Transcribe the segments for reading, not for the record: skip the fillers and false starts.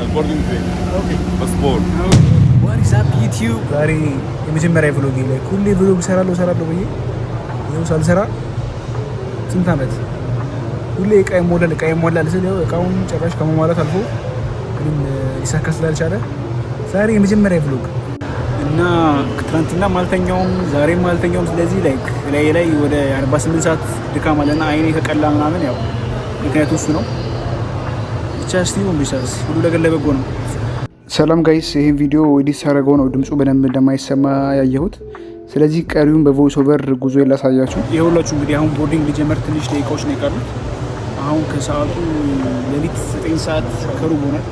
boarding thing. Okay. Passport. What is up YouTube? ዛሬ የመጀመሪያ ቭሎግ ላይ ሁሌ ቭሎግ እሰራለሁ ብዬ ይኸው ሳልሰራ ስንት ዓመት ሁሌ እቃ ይሞላል ስል ያው እቃውን ጭራሽ ከመሟላት አልፎ ምንም ሊሳካ ስላልቻለ ዛሬ የመጀመሪያ ቭሎግ እና ትናንትና ማልተኛውም ዛሬም ማልተኛውም። ስለዚህ ላይ ወደ 48 ሰዓት ድካም አለና አይኔ ከቀላ ምናምን ያው ምክንያቱ እሱ ነው። ብቻ ሁሉ ነገር ለበጎ ነው። ሰላም ጋይስ፣ ይህን ቪዲዮ ኤዲት ሳደርገው ነው ድምፁ በደንብ እንደማይሰማ ያየሁት። ስለዚህ ቀሪውን በቮይስ ኦቨር ጉዞ ላሳያችሁ። የሁላችሁ እንግዲህ አሁን ቦርዲንግ ሊጀመር ትንሽ ደቂቃዎች ነው የቀሩት። አሁን ከሰዓቱ ሌሊት 9 ሰዓት ከሩብ ሆኗል።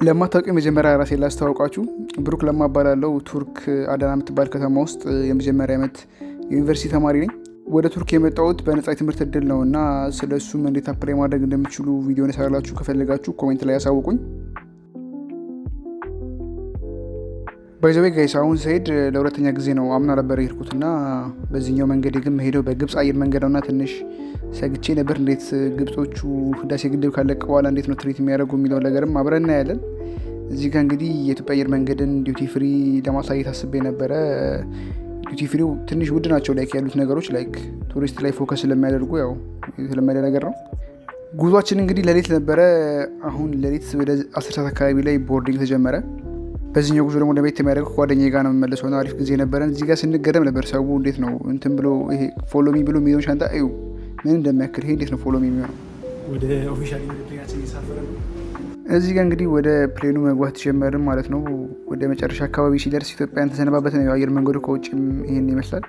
ለማታውቁ የመጀመሪያ ራሴ ላስተዋውቃችሁ፣ ብሩክ ለማ እባላለሁ። ቱርክ አዳና የምትባል ከተማ ውስጥ የመጀመሪያ ዓመት የዩኒቨርሲቲ ተማሪ ነኝ። ወደ ቱርክ የመጣሁት በነጻ የትምህርት እድል ነው እና ስለ እሱም እንዴት አፕላይ ማድረግ እንደምችሉ ቪዲዮን ሰራላችሁ ከፈለጋችሁ ኮሜንት ላይ ያሳውቁኝ። ባይዘዌ ጋይስ፣ አሁን ስሄድ ለሁለተኛ ጊዜ ነው። አምና ነበር የሄድኩት እና በዚህኛው መንገድ ግን መሄደው በግብፅ አየር መንገድ ነው እና ትንሽ ሰግቼ ነበር። እንዴት ግብጾቹ ህዳሴ ግድብ ካለቀ በኋላ እንዴት ነው ትሪት የሚያደርጉ የሚለው ነገርም አብረን እናያለን። እዚህ ጋር እንግዲህ የኢትዮጵያ አየር መንገድን ዲዩቲ ፍሪ ለማሳየት አስቤ ነበረ። ዲዩቲ ፍሪው ትንሽ ውድ ናቸው ላይክ ያሉት ነገሮች ላይክ ቱሪስት ላይ ፎከስ ስለሚያደርጉ ያው የተለመደ ነገር ነው። ጉዟችን እንግዲህ ሌሊት ነበረ። አሁን ሌሊት ወደ 10 ሰዓት አካባቢ ላይ ቦርዲንግ ተጀመረ። በዚህኛው ጉዞ ደግሞ ለቤት የሚያደርገው ጓደኛዬ ጋር ነው የምመለሰው። አሪፍ ጊዜ ነበረን። እዚህ ጋር ስንገረም ነበር ሰው እንዴት ነው እንትን ብሎ ይሄ ፎሎሚ ብሎ የሚሆን ሻንጣ እዩ ምን እንደሚያክል ይሄ እንዴት ነው ፎሎሚ የሚሆነው? ወደ ኦፊሻል ፕሌናችን እየሳፈረ ነው። እዚህ ጋር እንግዲህ ወደ ፕሌኑ መግባት ጀመርን ማለት ነው። ወደ መጨረሻ አካባቢ ሲደርስ ኢትዮጵያን ተሰነባበት ነው። አየር መንገዱ ከውጭም ይሄን ይመስላል።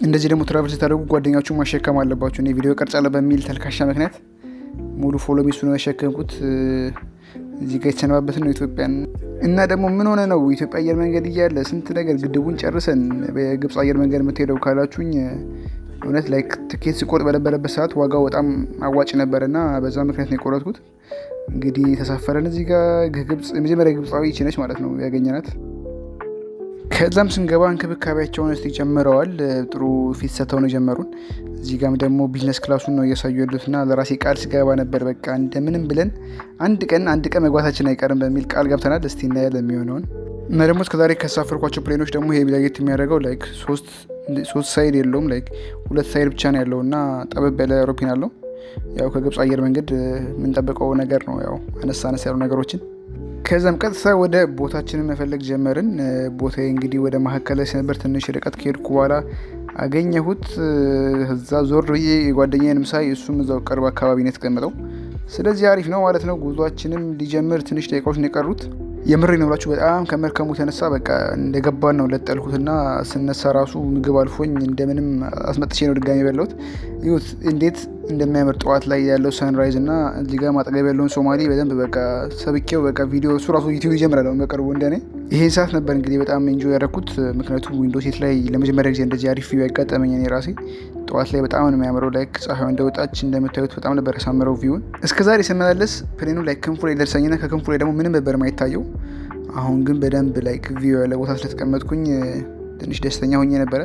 እንደዚህ ደግሞ ትራቨል ስታደርጉ ጓደኛችሁ ማሸከም አለባችሁ። እኔ ቪዲዮ ቀርጻለሁ በሚል ተልካሻ ምክንያት ሙሉ ፎሎሚ እሱ ነው ያሸከምኩት። እዚህ ጋር የተሰነባበትን ነው ኢትዮጵያን እና ደግሞ ምን ሆነ ነው ኢትዮጵያ አየር መንገድ እያለ ስንት ነገር ግድቡን ጨርሰን በግብፅ አየር መንገድ የምትሄደው ካላችሁኝ እውነት ላይክ ትኬት ስቆርጥ በነበረበት ሰዓት ዋጋው በጣም አዋጭ ነበር እና በዛ ምክንያት ነው የቆረጥኩት። እንግዲህ ተሳፈረን። እዚህ ጋር ግብፅ የመጀመሪያ ግብፃዊ ይህች ነች ማለት ነው ያገኘናት። ከዛም ስንገባ እንክብካቤያቸውን እስቲ ጨምረዋል። ጥሩ ፊት ሰጥተው ነው የጀመሩን። እዚህ ጋም ደግሞ ቢዝነስ ክላሱን ነው እያሳዩ ያሉትና ለራሴ ቃል ስገባ ነበር በቃ እንደምንም ብለን አንድ ቀን መግባታችን አይቀርም በሚል ቃል ገብተናል። እስቲ እናያለን የሚሆነውን እና ደግሞ እስከዛሬ ከሳፈርኳቸው ፕሌኖች ደግሞ ይሄ ለየት የሚያደርገው ላይክ ሶስት ሳይድ የለውም ላይክ 2 ሳይድ ብቻ ነው ያለው እና ጠበብ ያለ አውሮፕላን አለው። ያው ከግብፅ አየር መንገድ የምንጠብቀው ነገር ነው ያው አነስ ያሉ ነገሮችን። ከዛም ቀጥታ ወደ ቦታችንን መፈለግ ጀመርን። ቦታዬ እንግዲህ ወደ መካከል ላይ ነበር። ትንሽ ርቀት ከሄድኩ በኋላ አገኘሁት። እዛ ዞር ብዬ የጓደኛዬንም ሳይ እሱም እዛው ቅርብ አካባቢ ነው የተቀመጠው። ስለዚህ አሪፍ ነው ማለት ነው። ጉዟችንም ሊጀምር ትንሽ ደቂቃዎች ነው የቀሩት። የምሬ ነው ብላችሁ በጣም ከመርከሙ የተነሳ በቃ እንደገባን ነው ለጠልኩትና ስነሳ ራሱ ምግብ አልፎኝ እንደምንም አስመጥቼ ነው ድጋሚ የበላሁት። ይሁት እንዴት እንደሚያምር ጠዋት ላይ ያለው ሰንራይዝ እና እዚህ ጋር ማጠገብ ያለውን ሶማሌ በደንብ በቃ ሰብኬው በቃ ቪዲዮ እሱ ራሱ ዩቲዩብ ይጀምራል በቅርቡ እንደኔ። ይሄን ሰዓት ነበር እንግዲህ በጣም ኤንጆይ ያደረኩት። ምክንያቱም ዊንዶው ሴት ላይ ለመጀመሪያ ጊዜ እንደዚህ አሪፍ ቪው ያጋጠመኝ እኔ ራሴ። ጠዋት ላይ በጣም ነው የሚያምረው ላይክ ፀሐዩ እንደወጣች እንደምታዩት በጣም ነበር ያሳመረው ቪውን። እስከዛሬ ስመላለስ ፕሌኑ ላይ ክንፉ ላይ ደርሰኝና ከክንፉ ላይ ደግሞ ምንም ነበር የማይታየው። አሁን ግን በደንብ ላይክ ቪው ያለ ቦታ ስለተቀመጥኩኝ ትንሽ ደስተኛ ሆኜ ነበረ።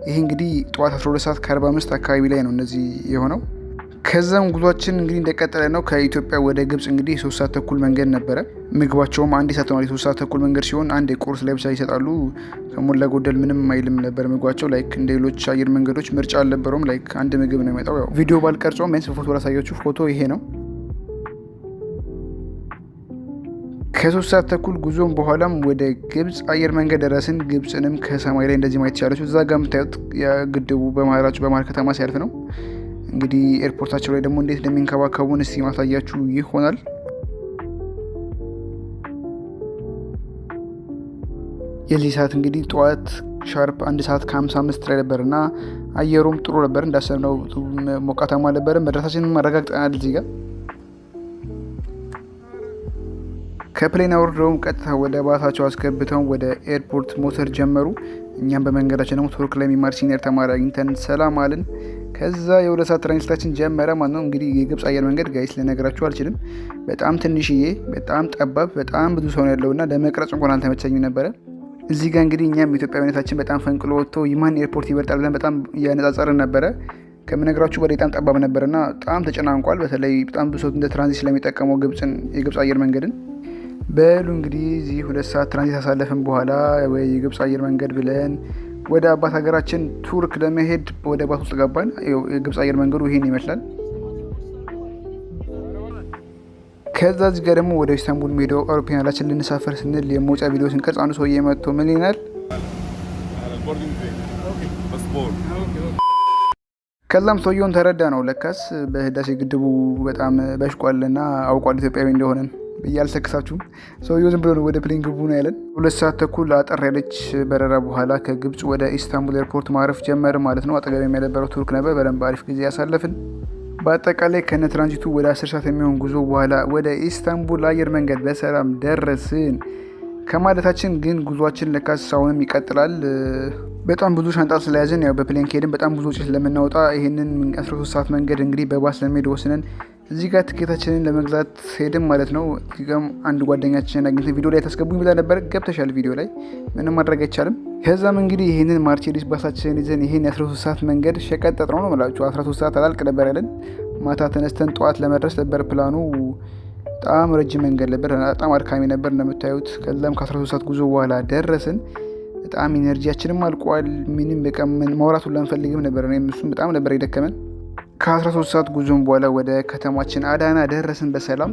ይሄ እንግዲህ ጠዋት 12 ሰዓት ከ45 አካባቢ ላይ ነው እነዚህ የሆነው። ከዛም ጉዟችን እንግዲህ እንደቀጠለ ነው። ከኢትዮጵያ ወደ ግብፅ እንግዲህ 3 ሰዓት ተኩል መንገድ ነበረ። ምግባቸውም አንድ ሰዓት ነው። 3 ሰዓት ተኩል መንገድ ሲሆን አንድ ቁርስ ላይ ብቻ ይሰጣሉ። ከሞላ ጎደል ምንም አይልም ነበር ምግባቸው። ላይክ እንደ ሌሎች አየር መንገዶች ምርጫ አልነበረውም። ላይክ አንድ ምግብ ነው የሚመጣው። ያው ቪዲዮ ባልቀርጾም ቢያንስ ፎቶ ላሳያችሁ። ፎቶ ይሄ ነው። ከ3 ሰዓት ተኩል ጉዞም በኋላም ወደ ግብፅ አየር መንገድ ደረስን። ግብፅንም ከሰማይ ላይ እንደዚህ ማየት ይቻላችሁ። እዛ ጋር የምታዩት ግድቡ በመሀል ከተማ ሲያልፍ ነው። እንግዲህ ኤርፖርታቸው ላይ ደግሞ እንዴት እንደሚንከባከቡን እስቲ ማሳያችሁ ይሆናል። የዚህ ሰዓት እንግዲህ ጠዋት ሻርፕ 1 ሰዓት ከ55 ላይ ነበር እና አየሩም ጥሩ ነበር። እንዳሰብነው ሞቃታማ አልነበረም። መድረሳችንን አረጋግጠናል። እዚህ ጋር ከፕሌን አውርደውም ቀጥታ ወደ ባሳቸው አስገብተው ወደ ኤርፖርት መውሰድ ጀመሩ። እኛም በመንገዳችን ደግሞ ቱርክ ላይ የሚማር ሲኒየር ተማሪ አግኝተን ሰላም አልን። ከዛ የ2 ሰዓት ትራንስሌታችን ጀመረ ማለት ነው። እንግዲህ የግብፅ አየር መንገድ ጋይስ ልነግራችሁ አልችልም። በጣም ትንሽዬ፣ በጣም ጠባብ፣ በጣም ብዙ ሰው ነው ያለውና ለመቅረጽ እንኳን አልተመቸኝም ነበረ። እዚህ ጋር እንግዲህ እኛም ኢትዮጵያዊነታችን በጣም ፈንቅሎ ወጥቶ የማን ኤርፖርት ይበልጣል ብለን በጣም እያነጻጸርን ነበረ። ከምነግራችሁ በላይ በጣም ጠባብ ነበርና በጣም ተጨናንቋል። በተለይ በጣም ብዙ ሰው እንደ ትራንዚት ስለሚጠቀመው የግብፅ አየር መንገድን በሉ እንግዲህ እዚህ 2 ሰዓት ትራንዚት አሳለፍን በኋላ ወይ የግብፅ አየር መንገድ ብለን ወደ አባት ሀገራችን ቱርክ ለመሄድ ወደ ባስ ውስጥ ገባን። የግብፅ አየር መንገዱ ይሄን ይመስላል። ከዛ እዚህ ጋር ደግሞ ወደ ኢስታንቡል ሜዳው አውሮፕላናችን ልንሳፈር ስንል የመውጫ ቪዲዮ ስንቀርጽ አንዱ ሰውዬ መጥቶ ምን ይላል? ከዛም ሰውየውን ተረዳ ነው ለካስ በህዳሴ ግድቡ በጣም በሽቋልና አውቋል ኢትዮጵያዊ እንደሆነን ብዬ አልሰክሳችሁም። ሰውየው ዝም ብሎ ወደ ፕሌን ግቡ ነው ያለን። 2 ሰዓት ተኩል አጠር ያለች በረራ በኋላ ከግብፅ ወደ ኢስታንቡል ኤርፖርት ማረፍ ጀመር ማለት ነው። አጠገብ የነበረው ቱርክ ነበር። በደንብ አሪፍ ጊዜ ያሳለፍን። በአጠቃላይ ከነ ትራንዚቱ ወደ 10 ሰዓት የሚሆን ጉዞ በኋላ ወደ ኢስታንቡል አየር መንገድ በሰላም ደረስን ከማለታችን ግን ጉዟችን ለካስ አሁንም ይቀጥላል። በጣም ብዙ ሻንጣ ስለያዝን ያው በፕሌን ከሄድን በጣም ብዙ ወጪ ስለምናወጣ ይህንን 13 ሰዓት መንገድ እንግዲህ በባስ ለመሄድ ወስነን እዚህ ጋር ትኬታችንን ለመግዛት ሄድን ማለት ነው። እዚህ ጋርም አንድ ጓደኛችንን አግኝተን ቪዲዮ ላይ ታስገቡኝ ብላ ነበር። ገብተሻል ቪዲዮ ላይ ምንም ማድረግ አይቻልም። ከዛም እንግዲህ ይህንን ማርቼዲስ ባሳችንን ይዘን ይህን የ13 ሰዓት መንገድ ሸቀጠጥ ነው ምላችሁ 13 ሰዓት አላልቅ ነበር ያለን። ማታ ተነስተን ጠዋት ለመድረስ ነበር ፕላኑ። በጣም ረጅም መንገድ ነበር፣ በጣም አድካሚ ነበር እንደምታዩት። ከዛም ከ13 ሰዓት ጉዞ በኋላ ደረስን። በጣም ኢነርጂያችንም አልቋል። ምንም በቃ ማውራቱን ላንፈልግም ነበር። እኔም እሱም በጣም ነበር የደከመን። ከ13 ሰዓት ጉዞም በኋላ ወደ ከተማችን አዳና ደረስን በሰላም።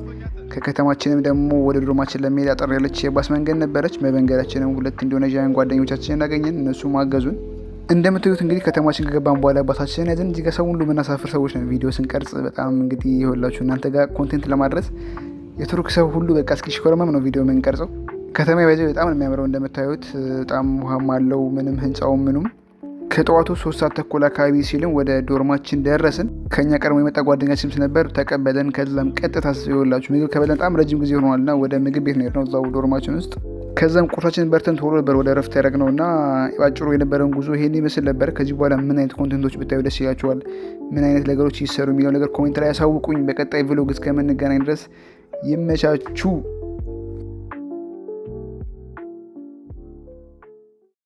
ከከተማችንም ደግሞ ወደ ዶርማችን ለመሄድ አጠር ያለች የባስ መንገድ ነበረች። በመንገዳችንም 2 ኢንዶኔዥያን ጓደኞቻችንን አገኘን። እነሱም አገዙን። እንደምታዩት እንግዲህ ከተማችን ከገባን በኋላ ባሳችንን ያዘን። እዚህ ጋር ሰው ሁሉ የምናሳፍር ሰዎች ነን ቪዲዮ ስንቀርጽ። በጣም እንግዲህ ይኸውላችሁ እናንተ ጋር ኮንቴንት ለማድረስ የቱርክ ሰው ሁሉ በቃ እስኪሽኮረመም ነው ቪዲዮ የምንቀርጸው። ከተማ ይበዛው በጣም ነው የሚያምረው እንደምታዩት። በጣም ውሃም አለው ምንም ህንፃውም ምኑም። ከጠዋቱ 3 ሰዓት ተኩል አካባቢ ሲልም ወደ ዶርማችን ደረስን። ከኛ ቀድሞ የመጣ ጓደኛችን ነበር፣ ተቀበለን። ከዛም ቀጥታ ይኸውላችሁ ምግብ ከበለን በጣም ረጅም ጊዜ ሆኗልና ወደ ምግብ ቤት ነው የሄድነው እዛው ዶርማችን ውስጥ። ከዛም ቁርሳችንን በርተን ቶሎ ነበር ወደ ረፍት ያደረግነው እና ባጭሩ የነበረውን ጉዞ ይሄን ይመስል ነበር። ከዚህ በኋላ ምን አይነት ኮንቴንቶች ብታዩ ደስ ይላችኋል፣ ምን አይነት ነገሮች ይሰሩ የሚለው ነገር ኮሜንት ላይ ያሳውቁኝ። በቀጣይ ቭሎግ እስከምንገናኝ ድረስ ይመቻችሁ።